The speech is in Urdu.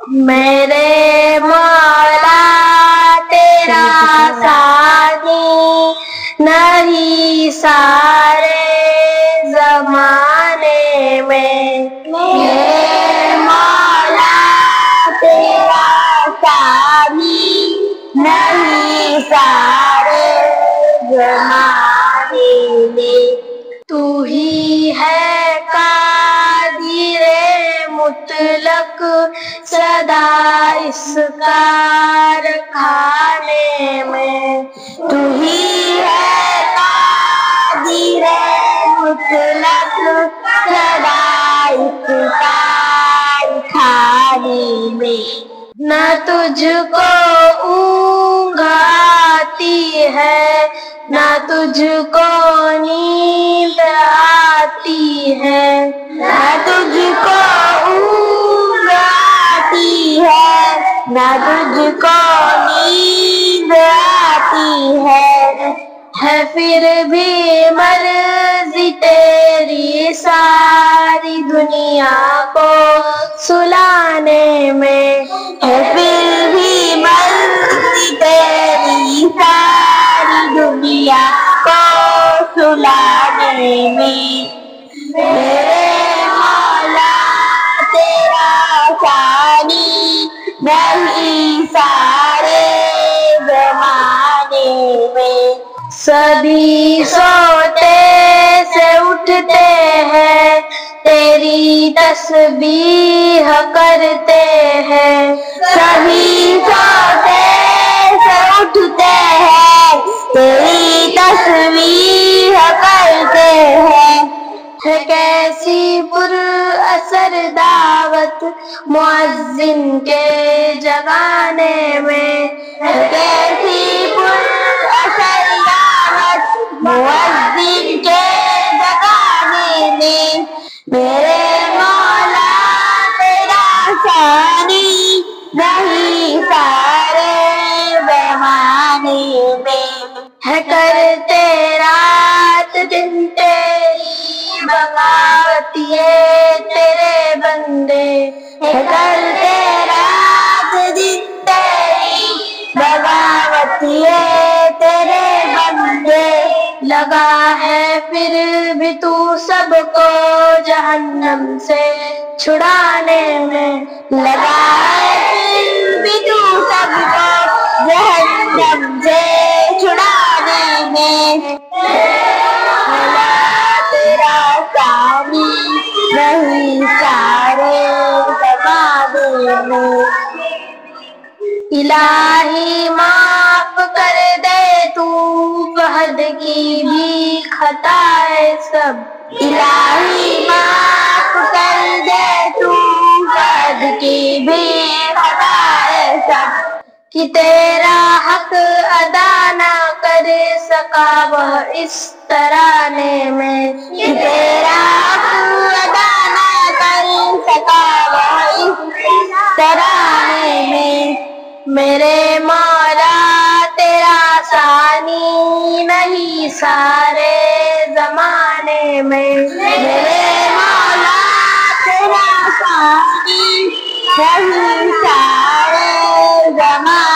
میرے مولا تیرا ثانی نہیں سارے زمانے میں، میرے مولا تیرا ثانی نہیں سارے زمانے میں، تو ہی ہے قادر مطلق سدا اس کارخانے میں، تو ہی ہے قادر مطلق سدا اس کارخانے میں، نہ تجھ کو اونگ آتی ہے نہ تجھ کو نیند آتی ہے، نہ تجھ کو اونگ آتی ہے نہ تجھ کو نیند آتی ہے پھر بھی مرضی تیری ساری دنیا کو سلانے میں، ہے پھر بھی مرضی تیری ساری دنیا کو سلانے میں، میرے مولا تیرا ثانی نہیں سارے زمانے میں، سبھی سوتے سے اٹھتے ہیں تیری تسبیح کرتے ہیں، سبھی سوتے سے اٹھتے ہیں تیری تسبیح کرتے ہیں، ہے کیسی پر اثر دعوت مؤذن کے جگانے میں، ہے کیسی پر اثر دعوت مؤذن کے جگانے میں، میرے مولا تیرا ثانی نہیں سارے زمانے میں، ہے کرتے رات دن تیری بغاوت یہ تیرے بندے، ہے کرتے رات دن تیری بغاوت یہ تیرے بندے، لگا ہے پھر بھی تو سب کو جہنم سے چھڑانے میں، لگا ہے پھر بھی تو سب کو جہنم سے چھڑانے میں، مولا تیرا ثانی نہیں سارے زمانے میں، الہی معاف کر دے تو فہد کی بھی خطا ہے سب، الہی معاف کر دے تو فہد کی بھی خطا ہے سب، کہ تیرا حق ادا نہ کر سکا وہ اس ترانے میں، کہ تیرا حق ادا نہ کر سکا وہ اس ترانے میں، میرے مولا تیرا ثانی نہیں سارے زمانے میں، میرے مولا تیرا ثانی نہیں سارے زمانے